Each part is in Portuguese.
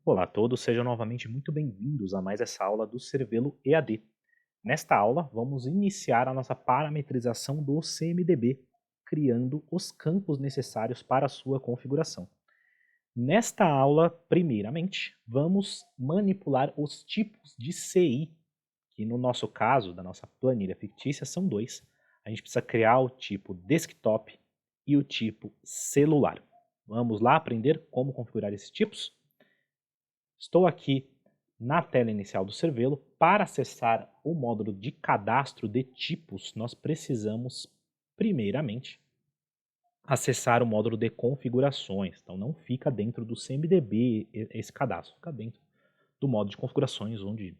Olá a todos, sejam novamente muito bem-vindos a mais essa aula do Cervelo EAD. Nesta aula, vamos iniciar a nossa parametrização do CMDB, criando os campos necessários para a sua configuração. Nesta aula, primeiramente, vamos manipular os tipos de CI, que no nosso caso, da nossa planilha fictícia, são dois. A gente precisa criar o tipo desktop e o tipo celular. Vamos lá aprender como configurar esses tipos? Estou aqui na tela inicial do Cervelo. Para acessar o módulo de cadastro de tipos, nós precisamos, primeiramente, acessar o módulo de configurações. Então não fica dentro do CMDB esse cadastro, fica dentro do módulo de configurações, onde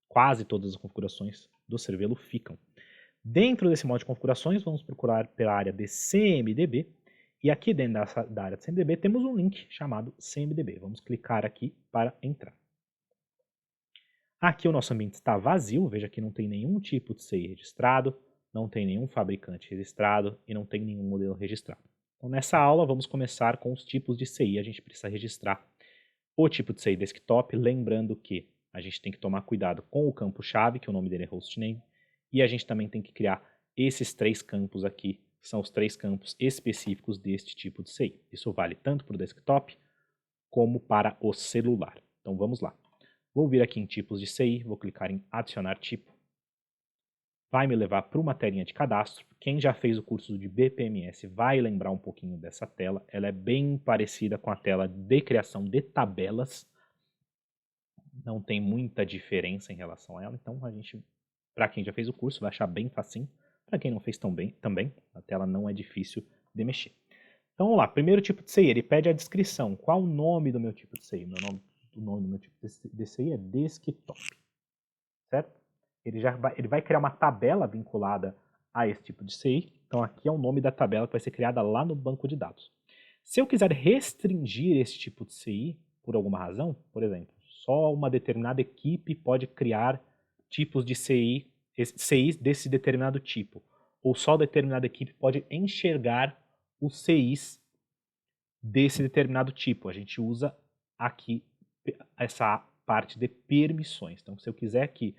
quase todas as configurações do Cervelo ficam. Dentro desse módulo de configurações, vamos procurar pela área de CMDB, e aqui dentro da área de CMDB temos um link chamado CMDB. Vamos clicar aqui para entrar. Aqui o nosso ambiente está vazio, veja que não tem nenhum tipo de CI registrado, não tem nenhum fabricante registrado e não tem nenhum modelo registrado. Então nessa aula vamos começar com os tipos de CI. A gente precisa registrar o tipo de CI desktop, lembrando que a gente tem que tomar cuidado com o campo-chave, que o nome dele é hostname, e a gente também tem que criar esses três campos aqui, que são os três campos específicos deste tipo de CI. Isso vale tanto para o desktop como para o celular. Então vamos lá. Vou vir aqui em tipos de CI, vou clicar em adicionar tipo. Vai me levar para uma telinha de cadastro. Quem já fez o curso de BPMS vai lembrar um pouquinho dessa tela. Ela é bem parecida com a tela de criação de tabelas. Não tem muita diferença em relação a ela. Então, para quem já fez o curso, vai achar bem facinho. Para quem não fez também, a tela não é difícil de mexer. Então, vamos lá. Primeiro tipo de CI, ele pede a descrição. Qual o nome do meu tipo de CI? O nome do meu tipo de CI é desktop, certo? Ele vai criar uma tabela vinculada a esse tipo de CI. Então, aqui é o nome da tabela que vai ser criada lá no banco de dados. Se eu quiser restringir esse tipo de CI, por alguma razão, por exemplo, só uma determinada equipe pode criar tipos de CIs desse determinado tipo, ou só determinada equipe pode enxergar os CIs desse determinado tipo. A gente usa aqui essa parte de permissões. Então, se eu quiser aqui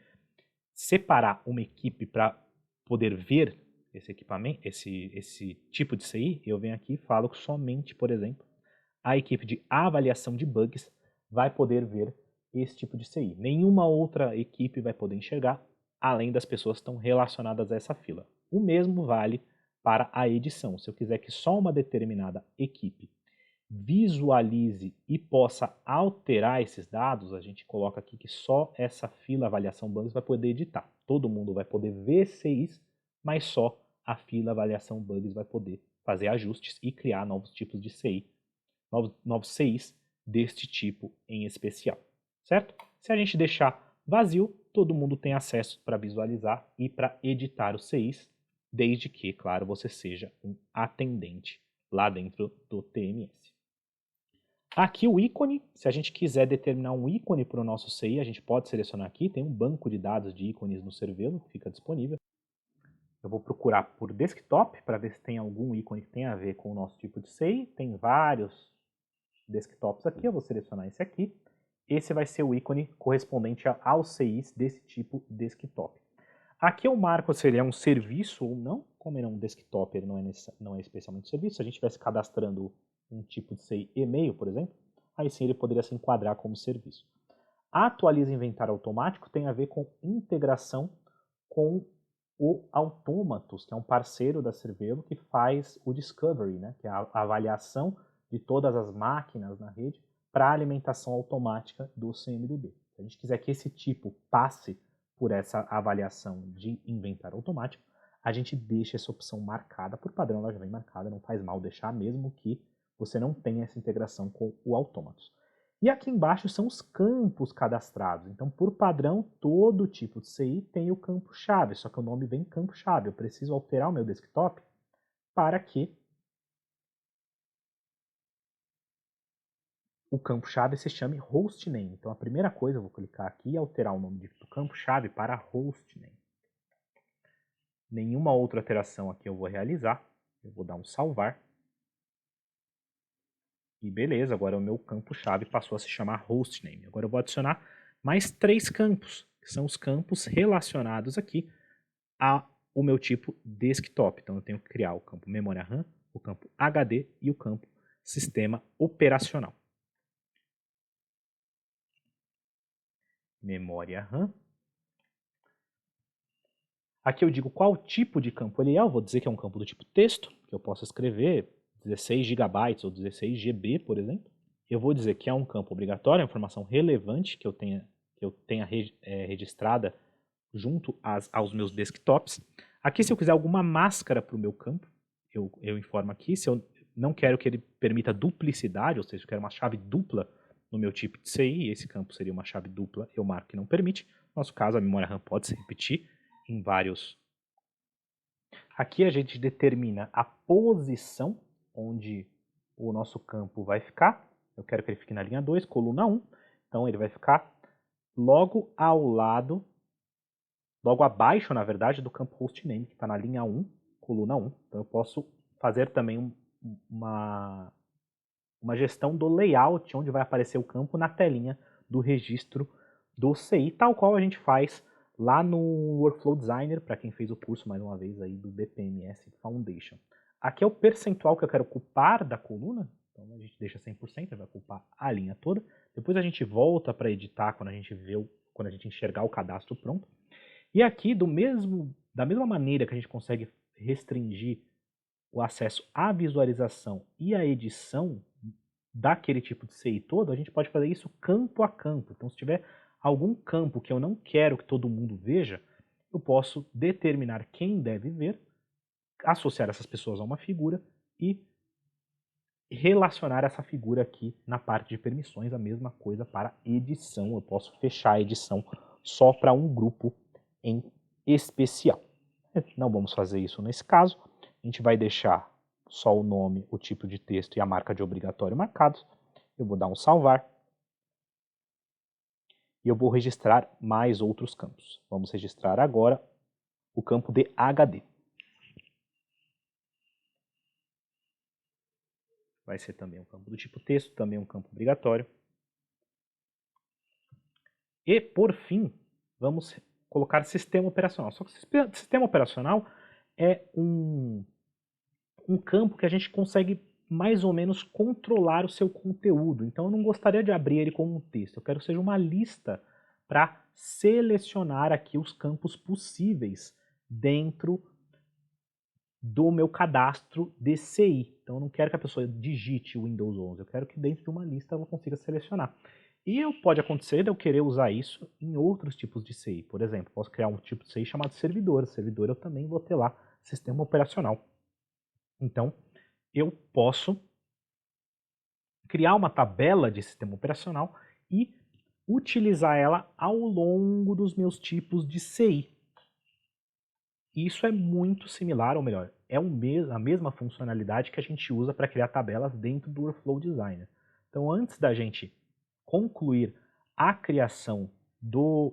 separar uma equipe para poder ver esse equipamento, esse tipo de CI, eu venho aqui e falo que somente, por exemplo, a equipe de avaliação de bugs vai poder ver esse tipo de CI. Nenhuma outra equipe vai poder enxergar, além das pessoas que estão relacionadas a essa fila. O mesmo vale para a edição. Se eu quiser que só uma determinada equipe visualize e possa alterar esses dados, a gente coloca aqui que só essa fila avaliação bugs vai poder editar. Todo mundo vai poder ver CIs, mas só a fila avaliação bugs vai poder fazer ajustes e criar novos tipos de CI, novos CIs deste tipo em especial, certo? Se a gente deixar vazio, todo mundo tem acesso para visualizar e para editar os CIs, desde que, claro, você seja um atendente lá dentro do TMS. Aqui o ícone, se a gente quiser determinar um ícone para o nosso CI, a gente pode selecionar aqui, tem um banco de dados de ícones no Cervelo que fica disponível. Eu vou procurar por desktop para ver se tem algum ícone que tenha a ver com o nosso tipo de CI. Tem vários desktops aqui, eu vou selecionar esse aqui. Esse vai ser o ícone correspondente aos CIs desse tipo desktop. Aqui eu marco se ele é um serviço ou não. Como ele é um desktop, ele não é especialmente serviço. Se a gente estivesse cadastrando um tipo de CI e-mail, por exemplo, aí sim ele poderia se enquadrar como serviço. Atualiza inventário automático tem a ver com integração com o Autômatos, que é um parceiro da Cervelo que faz o Discovery, né, que é a avaliação de todas as máquinas na rede para a alimentação automática do CMDB. Se a gente quiser que esse tipo passe por essa avaliação de inventário automático, a gente deixa essa opção marcada, por padrão ela já vem marcada, não faz mal deixar, mesmo que você não tenha essa integração com o Autômatos. E aqui embaixo são os campos cadastrados. Então, por padrão, todo tipo de CI tem o campo-chave, só que o nome vem campo-chave. Eu preciso alterar o meu desktop para que o campo-chave se chame hostname. Então, a primeira coisa, eu vou clicar aqui e alterar o nome do campo-chave para hostname. Nenhuma outra alteração aqui eu vou realizar. Eu vou dar um salvar. E beleza, agora o meu campo-chave passou a se chamar hostname. Agora eu vou adicionar mais 3 campos, que são os campos relacionados aqui ao meu tipo desktop. Então eu tenho que criar o campo memória RAM, o campo HD e o campo sistema operacional. Memória RAM. Aqui eu digo qual tipo de campo ele é. Eu vou dizer que é um campo do tipo texto, que eu posso escrever 16 GB ou 16 GB, por exemplo. Eu vou dizer que é um campo obrigatório, é informação relevante que eu tenha registrada junto aos meus desktops. Aqui, se eu quiser alguma máscara para o meu campo, eu informo aqui. Se eu não quero que ele permita duplicidade, ou seja, eu quero uma chave dupla no meu tipo de CI, esse campo seria uma chave dupla, eu marco que não permite. No nosso caso, a memória RAM pode se repetir em vários. Aqui a gente determina a posição onde o nosso campo vai ficar. Eu quero que ele fique na linha 2, coluna 1. Então ele vai ficar logo ao lado, logo abaixo, na verdade, do campo hostname, que está na linha 1, coluna 1. Então eu posso fazer também uma gestão do layout, onde vai aparecer o campo na telinha do registro do CI, tal qual a gente faz lá no Workflow Designer, para quem fez o curso, mais uma vez, aí do BPMS Foundation. Aqui é o percentual que eu quero ocupar da coluna, então a gente deixa 100%, ele vai ocupar a linha toda. Depois a gente volta para editar quando a gente enxergar o cadastro pronto. E aqui, da mesma maneira que a gente consegue restringir o acesso à visualização e à edição daquele tipo de CI todo, a gente pode fazer isso campo a campo. Então, se tiver algum campo que eu não quero que todo mundo veja, eu posso determinar quem deve ver, associar essas pessoas a uma figura e relacionar essa figura aqui na parte de permissões. A mesma coisa para edição. Eu posso fechar a edição só para um grupo em especial. Não vamos fazer isso nesse caso. A gente vai deixar só o nome, o tipo de texto e a marca de obrigatório marcados. Eu vou dar um salvar. E eu vou registrar mais outros campos. Vamos registrar agora o campo de HD. Vai ser também um campo do tipo texto, também um campo obrigatório. E, por fim, vamos colocar sistema operacional. Só que sistema operacional é um campo que a gente consegue mais ou menos controlar o seu conteúdo. Então eu não gostaria de abrir ele como um texto. Eu quero que seja uma lista para selecionar aqui os campos possíveis dentro do meu cadastro DCI. Então eu não quero que a pessoa digite o Windows 11, eu quero que dentro de uma lista ela consiga selecionar. E pode acontecer de eu querer usar isso em outros tipos de CI. Por exemplo, posso criar um tipo de CI chamado servidor. Servidor eu também vou ter lá sistema operacional. Então, eu posso criar uma tabela de sistema operacional e utilizar ela ao longo dos meus tipos de CI. Isso é muito similar, ou melhor, é a mesma funcionalidade que a gente usa para criar tabelas dentro do Workflow Designer. Então, antes da gente concluir a criação do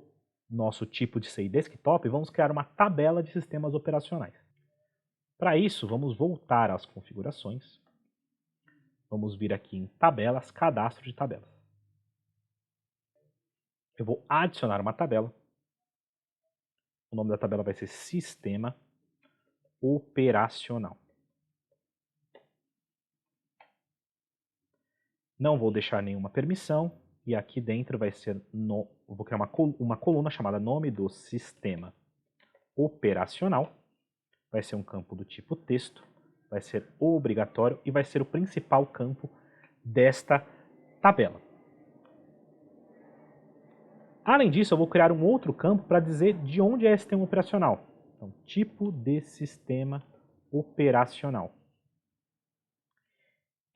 nosso tipo de CI desktop, vamos criar uma tabela de sistemas operacionais. Para isso, vamos voltar às configurações. Vamos vir aqui em tabelas, cadastro de tabelas. Eu vou adicionar uma tabela. O nome da tabela vai ser Sistema Operacional. Não vou deixar nenhuma permissão. E aqui dentro vai ser, vou criar uma coluna chamada nome do sistema operacional. Vai ser um campo do tipo texto. Vai ser obrigatório e vai ser o principal campo desta tabela. Além disso, eu vou criar um outro campo para dizer de onde é esse sistema operacional. Então, tipo de sistema operacional.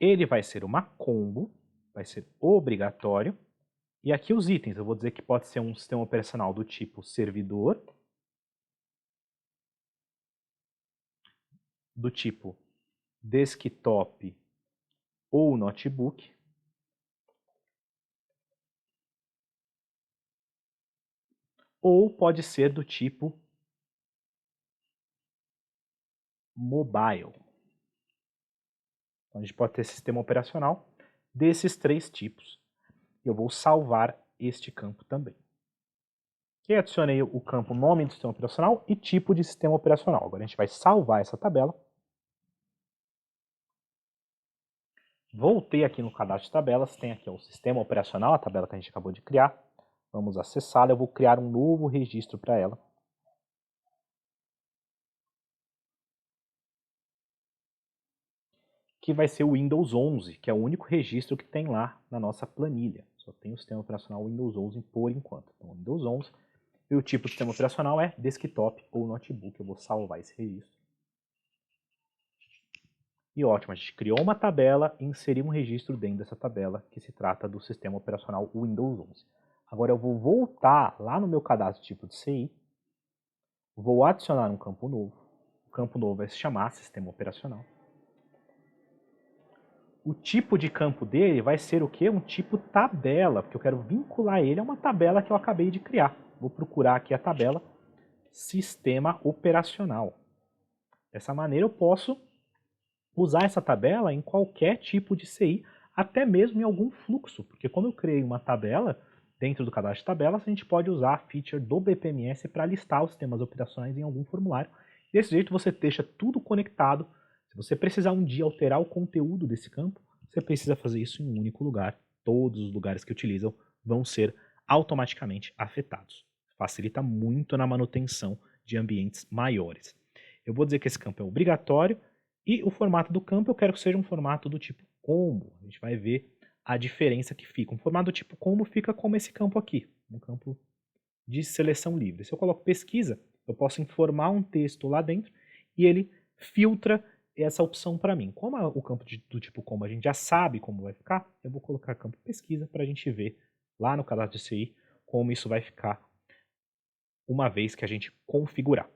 Ele vai ser uma combo, vai ser obrigatório. E aqui os itens, eu vou dizer que pode ser um sistema operacional do tipo servidor, do tipo desktop ou notebook, ou pode ser do tipo mobile. Então, a gente pode ter sistema operacional desses 3 tipos. Eu vou salvar este campo também. E adicionei o campo nome do sistema operacional e tipo de sistema operacional. Agora a gente vai salvar essa tabela. Voltei aqui no cadastro de tabelas, tem aqui o sistema operacional, a tabela que a gente acabou de criar. Vamos acessá-la, eu vou criar um novo registro para ela. Que vai ser o Windows 11, que é o único registro que tem lá na nossa planilha. Só tem o sistema operacional Windows 11 por enquanto. Então, Windows 11. E o tipo de sistema operacional é desktop ou notebook. Eu vou salvar esse registro. E ótimo, a gente criou uma tabela e inseriu um registro dentro dessa tabela que se trata do sistema operacional Windows 11. Agora eu vou voltar lá no meu cadastro de tipo de CI, vou adicionar um campo novo. O campo novo vai se chamar sistema operacional. O tipo de campo dele vai ser o quê? Um tipo tabela, porque eu quero vincular ele a uma tabela que eu acabei de criar. Vou procurar aqui a tabela sistema operacional. Dessa maneira eu posso usar essa tabela em qualquer tipo de CI, até mesmo em algum fluxo, porque como eu criei uma tabela, dentro do cadastro de tabelas, a gente pode usar a feature do BPMS para listar os sistemas operacionais em algum formulário. Desse jeito você deixa tudo conectado. Se você precisar um dia alterar o conteúdo desse campo, você precisa fazer isso em um único lugar. Todos os lugares que utilizam vão ser automaticamente afetados. Facilita muito na manutenção de ambientes maiores. Eu vou dizer que esse campo é obrigatório, e o formato do campo eu quero que seja um formato do tipo combo. A gente vai ver a diferença que fica. Um formato do tipo combo fica como esse campo aqui, um campo de seleção livre. Se eu coloco pesquisa, eu posso informar um texto lá dentro e ele filtra essa opção para mim. Como o campo do tipo combo a gente já sabe como vai ficar, eu vou colocar campo pesquisa para a gente ver lá no cadastro de CI como isso vai ficar uma vez que a gente configurar.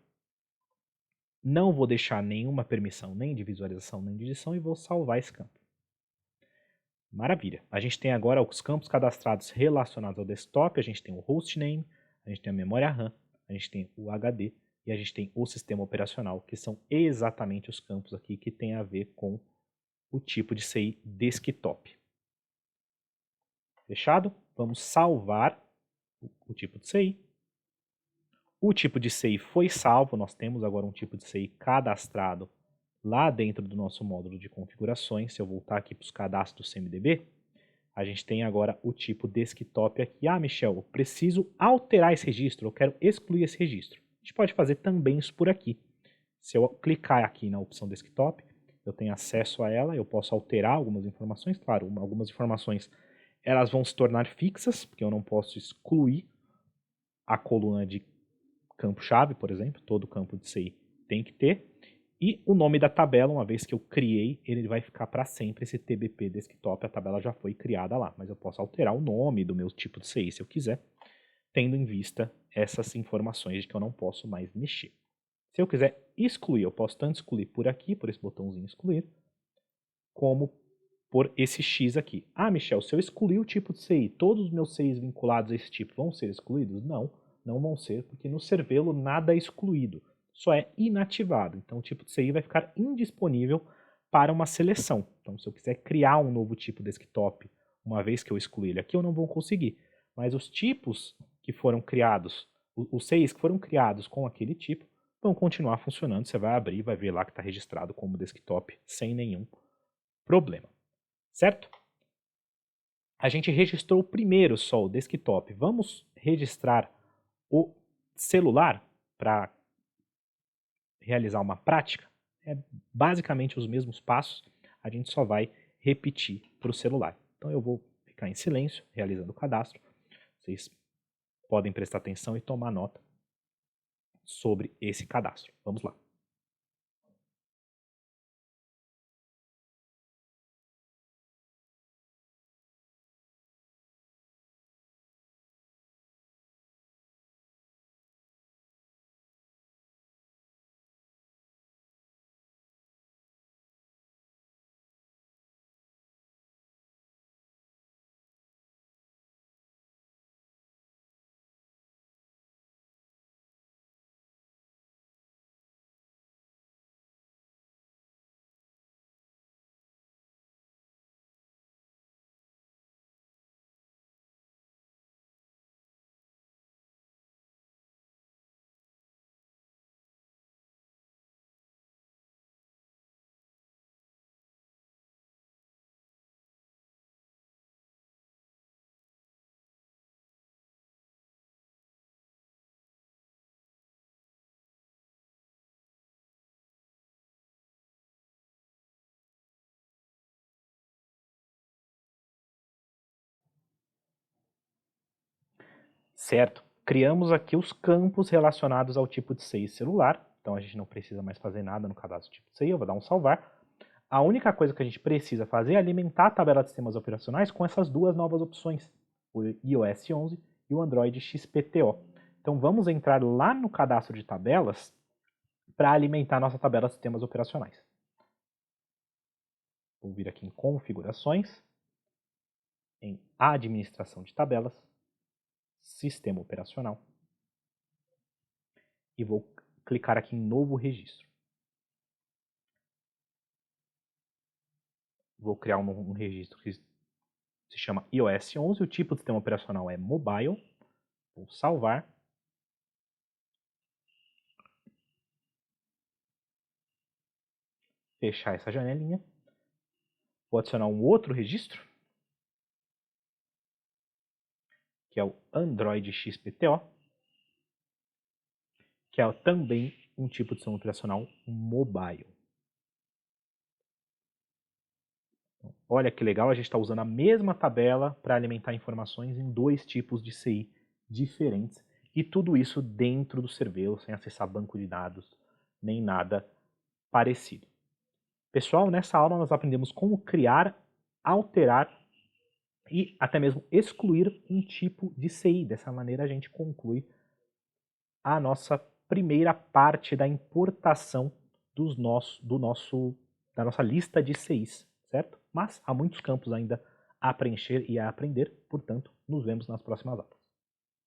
Não vou deixar nenhuma permissão, nem de visualização, nem de edição, e vou salvar esse campo. Maravilha. A gente tem agora os campos cadastrados relacionados ao desktop, a gente tem o hostname, a gente tem a memória RAM, a gente tem o HD e a gente tem o sistema operacional, que são exatamente os campos aqui que tem a ver com o tipo de CI desktop. Fechado? Vamos salvar o tipo de CI. O tipo de CI foi salvo, nós temos agora um tipo de CI cadastrado lá dentro do nosso módulo de configurações. Se eu voltar aqui para os cadastros CMDB, a gente tem agora o tipo desktop aqui. Ah, Michel, eu preciso alterar esse registro, eu quero excluir esse registro. A gente pode fazer também isso por aqui. Se eu clicar aqui na opção desktop, eu tenho acesso a ela, eu posso alterar algumas informações. Claro, algumas informações elas vão se tornar fixas, porque eu não posso excluir a coluna de campo-chave, por exemplo, todo campo de CI tem que ter. E o nome da tabela, uma vez que eu criei, ele vai ficar para sempre esse TBP desktop, a tabela já foi criada lá, mas eu posso alterar o nome do meu tipo de CI se eu quiser, tendo em vista essas informações de que eu não posso mais mexer. Se eu quiser excluir, eu posso tanto excluir por aqui, por esse botãozinho excluir, como por esse X aqui. Ah, Michel, se eu excluir o tipo de CI, todos os meus CIs vinculados a esse tipo vão ser excluídos? Não, não vão ser, porque no Cervelo nada é excluído, só é inativado. Então o tipo de CI vai ficar indisponível para uma seleção. Então se eu quiser criar um novo tipo desktop, uma vez que eu excluir ele aqui, eu não vou conseguir. Mas os tipos que foram criados, os CIs que foram criados com aquele tipo, vão continuar funcionando. Você vai abrir e vai ver lá que está registrado como desktop sem nenhum problema. Certo? A gente registrou primeiro só o desktop. Vamos registrar o celular para realizar uma prática? É basicamente os mesmos passos, a gente só vai repetir para o celular. Então eu vou ficar em silêncio, realizando o cadastro. Vocês podem prestar atenção e tomar nota sobre esse cadastro. Vamos lá. Certo? Criamos aqui os campos relacionados ao tipo de CI celular, então a gente não precisa mais fazer nada no cadastro tipo de CI, eu vou dar um salvar. A única coisa que a gente precisa fazer é alimentar a tabela de sistemas operacionais com essas duas novas opções, o iOS 11 e o Android XPTO. Então vamos entrar lá no cadastro de tabelas para alimentar nossa tabela de sistemas operacionais. Vou vir aqui em configurações, em administração de tabelas, sistema operacional e vou clicar aqui em novo registro. Vou criar um registro que se chama iOS 11, o tipo de sistema operacional é mobile, vou salvar. Fechar essa janelinha. Vou adicionar um outro registro, que é o Android XPTO, que é também um tipo de sistema operacional mobile. Olha que legal, a gente está usando a mesma tabela para alimentar informações em dois tipos de CI diferentes, e tudo isso dentro do Cervelo, sem acessar banco de dados, nem nada parecido. Pessoal, nessa aula nós aprendemos como criar, alterar e até mesmo excluir um tipo de CI. Dessa maneira a gente conclui a nossa primeira parte da importação da nossa lista de CIs, certo? Mas há muitos campos ainda a preencher e a aprender, portanto, nos vemos nas próximas aulas.